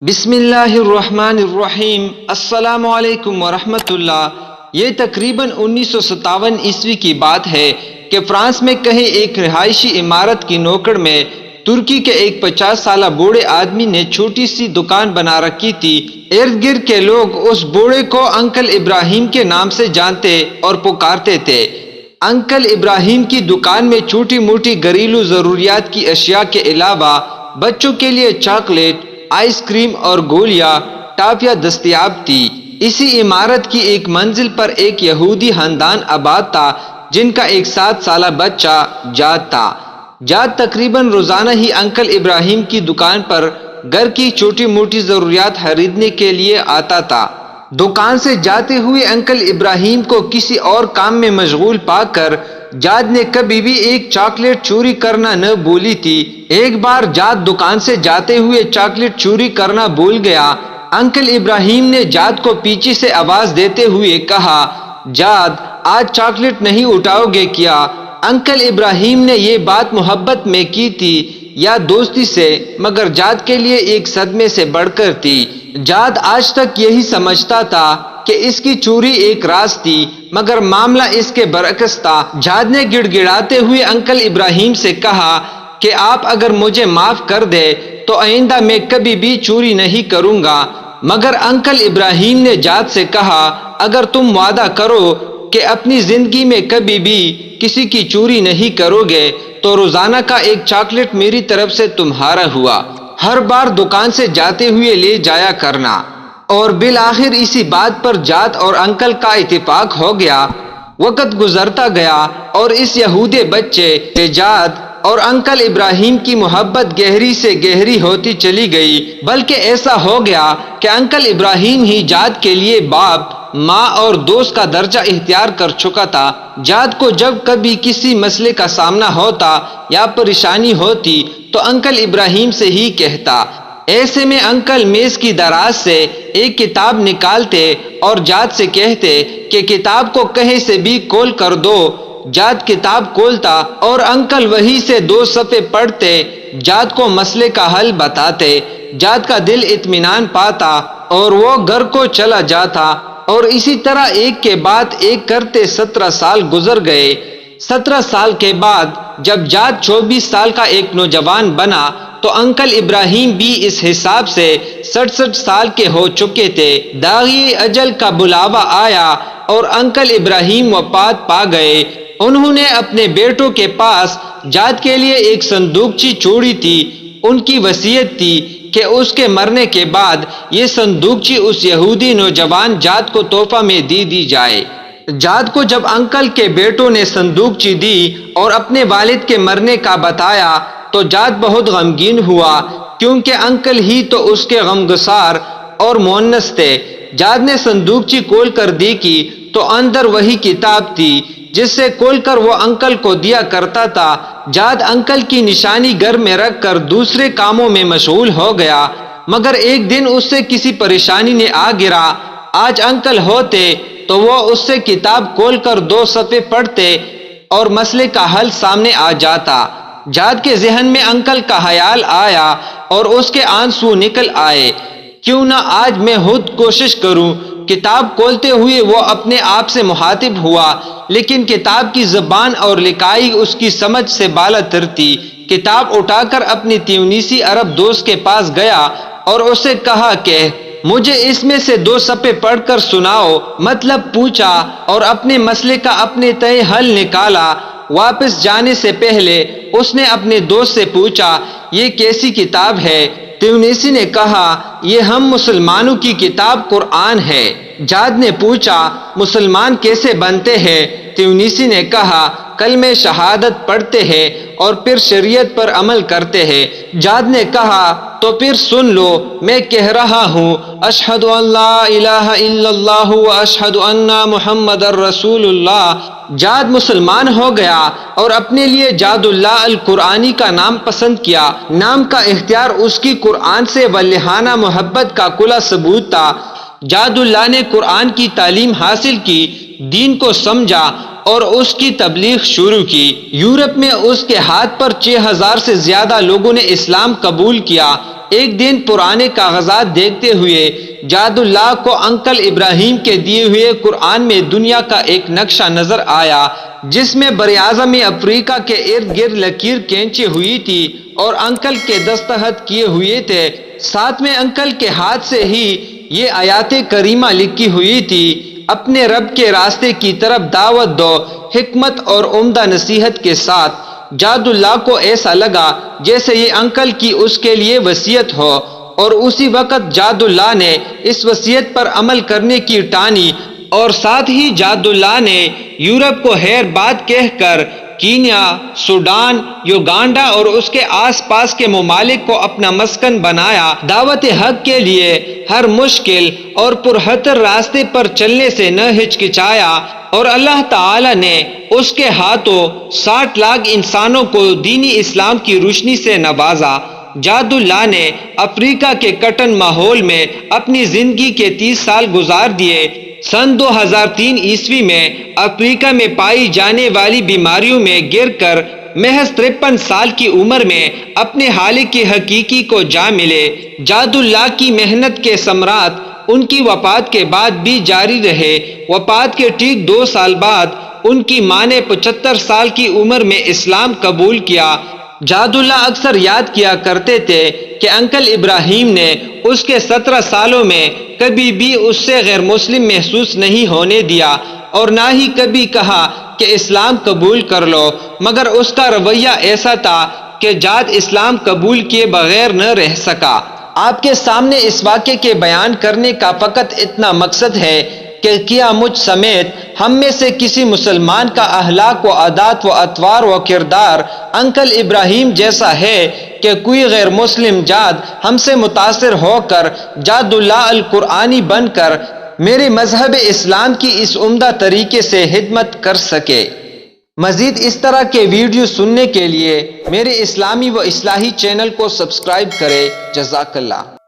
بسم اللہ الرحمن الرحیم۔ السلام علیکم ورحمۃ اللہ۔ یہ تقریباً 1957 عیسوی کی بات ہے کہ فرانس میں کہیں ایک رہائشی عمارت کی نوکڑ میں ترکی کے ایک 50 سالہ بوڑھے آدمی نے چھوٹی سی دکان بنا رکھی تھی۔ ارد گرد کے لوگ اس بوڑھے کو انکل ابراہیم کے نام سے جانتے اور پکارتے تھے۔ انکل ابراہیم کی دکان میں چھوٹی موٹی گھریلو ضروریات کی اشیاء کے علاوہ بچوں کے لیے چاکلیٹ، آئس کریم اور گولیاں، ٹافیاں دستیاب تھی۔ اسی عمارت کی ایک منزل پر ایک یہودی خاندان آباد تھا جن کا ایک 7 سالہ بچہ جاد تھا۔ جاد تقریباً روزانہ ہی انکل ابراہیم کی دکان پر گھر کی چھوٹی موٹی ضروریات خریدنے کے لیے آتا تھا۔ دکان سے جاتے ہوئے انکل ابراہیم کو کسی اور کام میں مشغول پا کر جاد نے کبھی بھی ایک چاکلیٹ چوری کرنا نہ بھولی تھی۔ ایک بار جاد دکان سے جاتے ہوئے چاکلیٹ چوری کرنا بھول گیا۔ انکل ابراہیم نے جاد کو پیچھے سے آواز دیتے ہوئے کہا، جاد آج چاکلیٹ نہیں اٹھاؤ گے کیا؟ انکل ابراہیم نے یہ بات محبت میں کی تھی یا دوستی سے، مگر جاد کے لیے ایک صدمے سے بڑھ کر تھی۔ جاد آج تک یہی سمجھتا تھا کہ اس کی چوری ایک راز تھی، مگر معاملہ اس کے برعکس تھا۔ جاد نے گڑ گڑاتے ہوئے انکل ابراہیم سے کہا کہ آپ اگر مجھے معاف کر دے تو آئندہ میں کبھی بھی چوری نہیں کروں گا۔ مگر انکل ابراہیم نے جاد سے کہا، اگر تم وعدہ کرو کہ اپنی زندگی میں کبھی بھی کسی کی چوری نہیں کرو گے تو روزانہ کا ایک چاکلیٹ میری طرف سے تمہارا ہوا، ہر بار دکان سے جاتے ہوئے لے جایا کرنا۔ اور بالآخر اسی بات پر جاد اور انکل کا اتفاق ہو گیا۔ وقت گزرتا گیا اور اس یہودی بچے سے جاد اور انکل ابراہیم کی محبت گہری سے گہری ہوتی چلی گئی، بلکہ ایسا ہو گیا کہ انکل ابراہیم ہی جاد کے لیے باپ، ماں اور دوست کا درجہ اختیار کر چکا تھا۔ جاد کو جب کبھی کسی مسئلے کا سامنا ہوتا یا پریشانی ہوتی تو انکل ابراہیم سے ہی کہتا۔ ایسے میں انکل میز کی دراز سے ایک کتاب نکالتے اور جاد سے کہتے کہ کتاب کو کہیں سے بھی کھول کر دو۔ جاد کتاب کھولتا اور انکل وہی سے 2 صفحے پڑھتے، جاد کو مسئلے کا حل بتاتے۔ جاد کا دل اطمینان پاتا اور وہ گھر کو چلا جاتا، اور اسی طرح ایک کے بعد ایک کرتے 17 سال گزر گئے۔ 17 سال کے بعد جب جاد 24 سال کا ایک نوجوان بنا تو انکل ابراہیم بھی اس حساب سے 67 سال کے ہو چکے تھے۔ داغی اجل کا بلاوا آیا اور انکل ابراہیم وفات پا گئے۔ انہوں نے اپنے بیٹوں کے پاس جاد کے لیے ایک صندوقچی چھوڑی تھی۔ ان کی وصیت تھی کہ اس کے مرنے کے بعد یہ صندوقچی اس یہودی نوجوان جاد کو تحفہ میں دی جائے۔ جاد کو جب انکل کے بیٹوں نے صندوقچی دی اور اپنے والد کے مرنے کا بتایا تو جاد بہت غمگین ہوا، کیونکہ انکل ہی تو اس کے غمگسار اور مونس تھے۔ جاد نے صندوقچی کھول کر دیکھی تو اندر وہی کتاب تھی جس سے کھول کر وہ انکل کو دیا کرتا تھا۔ جاد انکل کی نشانی گھر میں رکھ کر دوسرے کاموں میں مشغول ہو گیا، مگر ایک دن اس سے کسی پریشانی نے آ گرا۔ آج انکل ہوتے تو وہ اس سے کتاب کھول کر 2 صفحے پڑھتے اور مسئلے کا حل سامنے آ جاتا۔ جاد کے ذہن میں انکل کا خیال آیا اور اس کے آنسو نکل آئے۔ کیوں نہ آج میں خود کوشش کروں۔ کتاب کھولتے ہوئے وہ اپنے آپ سے مخاطب ہوا، لیکن کتاب کی زبان اور لکھائی اس کی سمجھ سے بالا تر تھی۔ کتاب اٹھا کر اپنی تیونیسی عرب دوست کے پاس گیا اور اسے کہا کہ مجھے اس میں سے 2 صفحے پڑھ کر سناؤ۔ مطلب پوچھا اور اپنے مسئلے کا اپنے تئیں حل نکالا۔ واپس جانے سے پہلے اس نے اپنے دوست سے پوچھا، یہ کیسی کتاب ہے؟ تیونیسی نے کہا، یہ ہم مسلمانوں کی کتاب قرآن ہے۔ جاد نے پوچھا، مسلمان کیسے بنتے ہیں؟ تیونیسی نے کہا، کلمہ شہادت پڑھتے ہیں اور پھر شریعت پر عمل کرتے ہیں۔ جاد نے کہا، تو پھر سن لو، میں کہہ رہا ہوں، اشہد ان لا الہ الا اللہ و اشہد ان محمد رسول اللہ۔ جاد مسلمان ہو گیا اور اپنے لیے جاد اللہ القرآنی کا نام پسند کیا۔ نام کا اختیار اس کی قرآن سے والہانہ محبت کا کھلا ثبوت تھا۔ جاد اللہ نے قرآن کی تعلیم حاصل کی، دین کو سمجھا اور اس کی تبلیغ شروع کی۔ یورپ میں اس کے ہاتھ پر 6000 سے زیادہ لوگوں نے اسلام قبول کیا۔ ایک دن پرانے کاغذات دیکھتے ہوئے جاد اللہ کو انکل ابراہیم کے دیے ہوئے قرآن میں دنیا کا ایک نقشہ نظر آیا جس میں براعظم افریقہ کے ارد گرد لکیر کھینچی ہوئی تھی اور انکل کے دستخط کیے ہوئے تھے۔ ساتھ میں انکل کے ہاتھ سے ہی یہ آیات کریمہ لکھی ہوئی تھی، اپنے رب کے راستے کی طرف دعوت دو حکمت اور عمدہ نصیحت کے ساتھ۔ جاد اللہ کو ایسا لگا جیسے یہ انکل کی اس کے لیے وصیت ہو، اور اسی وقت جاد اللہ نے اس وصیت پر عمل کرنے کی ٹانی، اور ساتھ ہی جاد اللہ نے یورپ کو خیر بات کہہ کر کینیا، سوڈان، یوگانڈا اور اس کے آس پاس کے ممالک کو اپنا مسکن بنایا۔ دعوت حق کے لیے ہر مشکل اور پرخطر راستے پر چلنے سے نہ ہچکچایا، اور اللہ تعالی نے اس کے ہاتھوں 60 لاکھ انسانوں کو دینی اسلام کی روشنی سے نوازا۔ جاد اللہ نے افریقہ کے کٹن ماحول میں اپنی زندگی کے 30 سال گزار دیے۔ سن 2003 عیسوی میں افریقہ میں پائی جانے والی بیماریوں میں گر کر محض 53 سال کی عمر میں اپنے خالق کی حقیقی کو جا ملے۔ جاد اللہ کی محنت کے ثمرات ان کی وفات کے بعد بھی جاری رہے۔ وفات کے ٹھیک 2 سال بعد ان کی ماں نے 75 سال کی عمر میں اسلام قبول کیا۔ جاد اللہ اکثر یاد کیا کرتے تھے کہ انکل ابراہیم نے اس کے 17 سالوں میں کبھی بھی اس سے غیر مسلم محسوس نہیں ہونے دیا، اور نہ ہی کبھی کہا کہ اسلام قبول کر لو، مگر اس کا رویہ ایسا تھا کہ جاد اسلام قبول کیے بغیر نہ رہ سکا۔ آپ کے سامنے اس واقعے کے بیان کرنے کا فقط اتنا مقصد ہے کہ کیا مجھ سمیت ہم میں سے کسی مسلمان کا اخلاق و عادات و اطوار و کردار انکل ابراہیم جیسا ہے کہ کوئی غیر مسلم جاد ہم سے متاثر ہو کر جاد اللہ القرآنی بن کر میرے مذہب اسلام کی اس عمدہ طریقے سے خدمت کر سکے۔ مزید اس طرح کے ویڈیو سننے کے لیے میرے اسلامی و اصلاحی چینل کو سبسکرائب کریں۔ جزاک اللہ۔